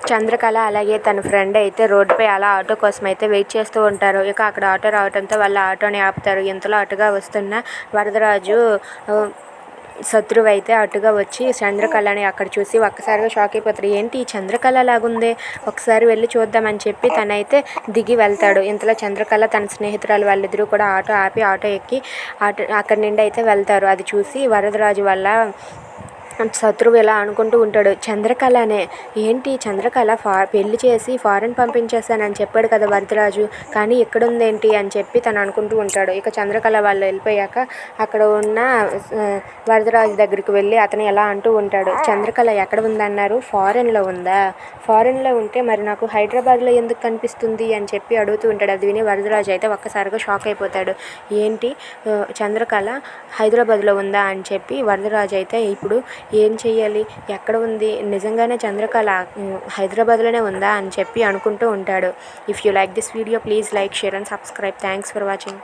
చంద్రకళ అలాగే తన ఫ్రెండ్ అయితే రోడ్డుపై అలా ఆటో కోసం అయితే వెయిట్ చేస్తూ ఉంటారు. ఇక అక్కడ ఆటో రావడంతో వాళ్ళ ఆటోని ఆపుతారు. ఇంతలో అటుగా వస్తున్న వరదరాజు శత్రువు అయితే అటుగా వచ్చి చంద్రకళని అక్కడ చూసి ఒక్కసారిగా షాక్ అయిపోతారు. ఏంటి ఈ చంద్రకళ లాగుందే, ఒకసారి వెళ్ళి చూద్దామని చెప్పి తనైతే దిగి వెళ్తాడు. ఇంతలో చంద్రకళ తన స్నేహితురాలు వాళ్ళిద్దరూ కూడా ఆటో ఆపి ఆటో ఎక్కి అక్కడి నుండి అయితే వెళ్తారు. అది చూసి వరదరాజు వల్ల శత్రువు ఇలా అనుకుంటూ ఉంటాడు, చంద్రకళనే ఏంటి చంద్రకళ పెళ్లి చేసి ఫారెన్ పంపించేశానని చెప్పాడు కదా వరదరాజు, కానీ ఎక్కడుందేంటి అని చెప్పి తను అనుకుంటూ ఉంటాడు. ఇక చంద్రకళ వాళ్ళు వెళ్ళిపోయాక అక్కడ ఉన్న వరదరాజు దగ్గరికి వెళ్ళి అతను ఎలా అంటూ ఉంటాడు, చంద్రకళ ఎక్కడ ఉందన్నారు, ఫారెన్లో ఉందా, ఫారెన్లో ఉంటే మరి నాకు హైదరాబాద్లో ఎందుకు కనిపిస్తుంది అని చెప్పి అడుగుతూ ఉంటాడు. అది విని వరదరాజు అయితే ఒక్కసారిగా షాక్ అయిపోతాడు. ఏంటి చంద్రకళ హైదరాబాద్లో ఉందా అని చెప్పి వరదరాజు అయితే ఇప్పుడు ఏం చెయ్యాలి, ఎక్కడ ఉంది, నిజంగానే చంద్రకళ హైదరాబాద్లోనే ఉందా అని చెప్పి అనుకుంటూ ఉంటాడు. If you like this video please like, share and subscribe. Thanks for watching.